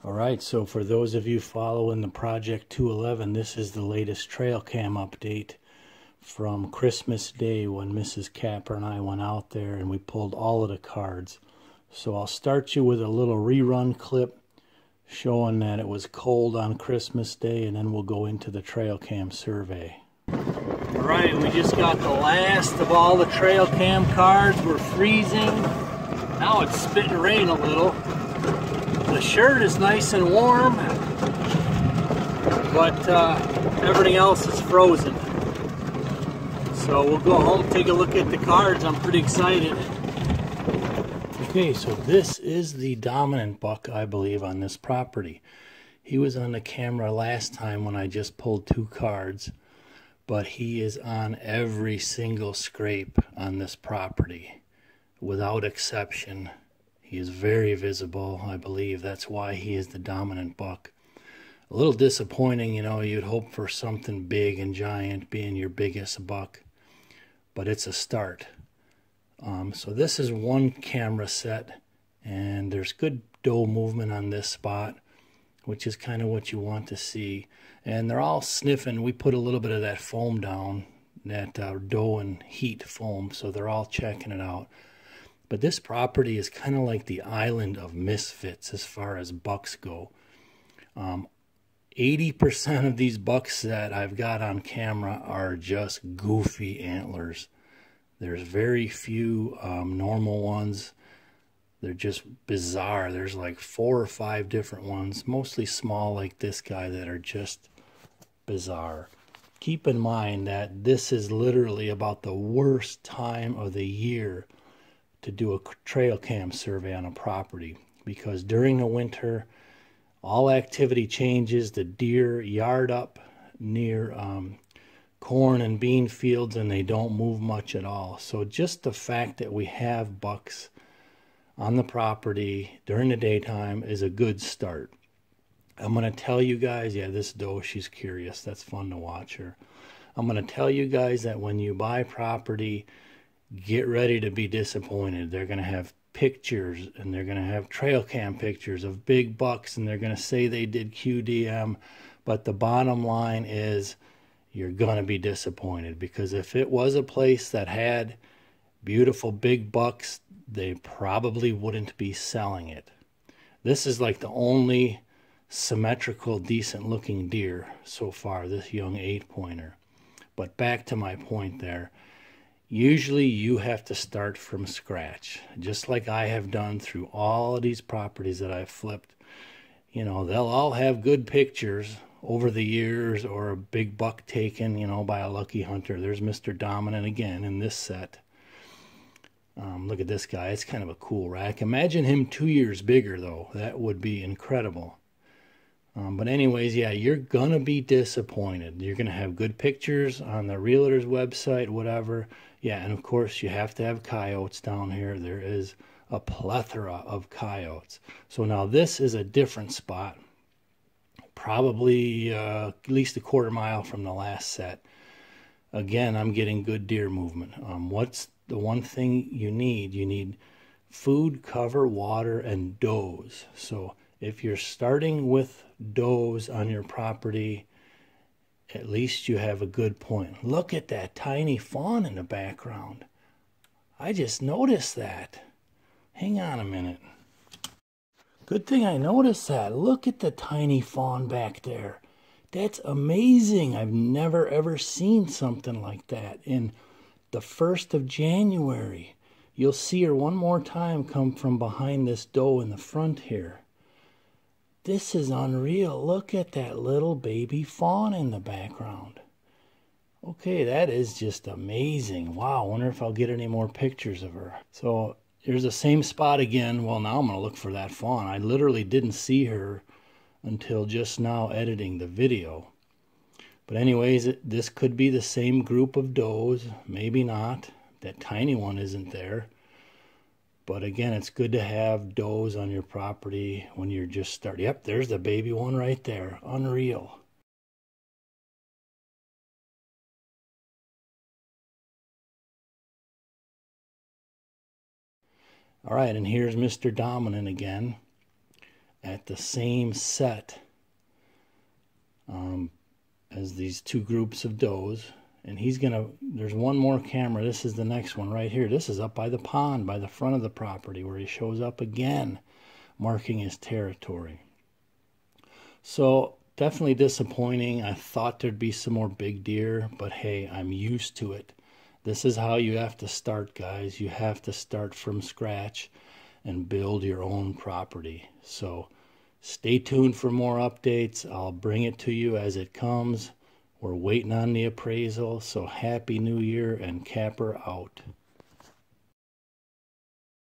All right, so for those of you following the Project 211, this is the latest trail cam update from Christmas Day when Mrs. Kapper and I went out there and we pulled all of the cards. So I'll start you with a little rerun clip showing that it was cold on Christmas Day, and then we'll go into the trail cam survey. All right, we just got the last of all the trail cam cards. We're freezing. Now it's spitting rain a little. The shirt is nice and warm, but everything else is frozen. So we'll go home, take a look at the cards. I'm pretty excited. Okay, so this is the dominant buck, I believe, on this property. He was on the camera last time when I just pulled 2 cards, but he is on every single scrape on this property, without exception. He is very visible. I believe that's why he is the dominant buck. A little disappointing, you know, you'd hope for something big and giant being your biggest buck, but it's a start. So this is one camera set, and there's good doe movement on this spot, which is kind of what you want to see. And they're all sniffing. We put a little bit of that foam down, that doe and heat foam, so they're all checking it out. But this property is kind of like the island of misfits as far as bucks go. 80% of these bucks that I've got on camera are just goofy antlers. There's very few normal ones. They're just bizarre. There's like 4 or 5 different ones, mostly small like this guy, that are just bizarre. Keep in mind that this is literally about the worst time of the year to do a trail cam survey on a property, because during the winter all activity changes. The deer yard up near corn and bean fields, and they don't move much at all. So just the fact that we have bucks on the property during the daytime is a good start. I'm going to tell you guys, yeah, this doe, she's curious. That's fun to watch her. I'm going to tell you guys that when you buy property, get ready to be disappointed. They're going to have pictures, and they're going to have trail cam pictures of big bucks, and they're going to say they did QDM. But the bottom line is, you're going to be disappointed, because if it was a place that had beautiful big bucks, they probably wouldn't be selling it. This is like the only symmetrical, decent looking deer so far, this young 8-pointer. But back to my point there. Usually you have to start from scratch, just like I have done through all of these properties that I've flipped. You know, they'll all have good pictures over the years, or a big buck taken, you know, by a lucky hunter. There's Mr. Dominant again in this set. Look at this guy. It's kind of a cool rack. Imagine him 2 years bigger, though. That would be incredible. But anyways, yeah, you're going to be disappointed. You're going to have good pictures on the realtor's website, whatever. Yeah, and of course, you have to have coyotes down here. There is a plethora of coyotes. So now this is a different spot. Probably at least a quarter mile from the last set. Again, I'm getting good deer movement. What's the one thing you need? You need food, cover, water, and does. So if you're starting with does on your property, at least you have a good point. Look at that tiny fawn in the background. I just noticed that. Hang on a minute. Good thing I noticed that. Look at the tiny fawn back there. That's amazing. I've never ever seen something like that. In the 1st of January, you'll see her one more time come from behind this doe in the front here. This is unreal. Look at that little baby fawn in the background. Okay, that is just amazing. Wow, I wonder if I'll get any more pictures of her. So here's the same spot again. Well, now I'm going to look for that fawn. I literally didn't see her until just now editing the video. But anyways, this could be the same group of does. Maybe not. That tiny one isn't there. But again, it's good to have does on your property when you're just starting. Yep, there's the baby one right there. Unreal. All right, and here's Mr. Dominant again. at the same set as these two groups of does. And he's gonna, there's one more camera. This is the next one right here. This is up by the pond, by the front of the property, where he shows up again, marking his territory. So definitely disappointing. I thought there'd be some more big deer, but hey, I'm used to it. This is how you have to start, guys. You have to start from scratch and build your own property. So stay tuned for more updates. I'll bring it to you as it comes. We're waiting on the appraisal, so Happy New Year, and Kapper out.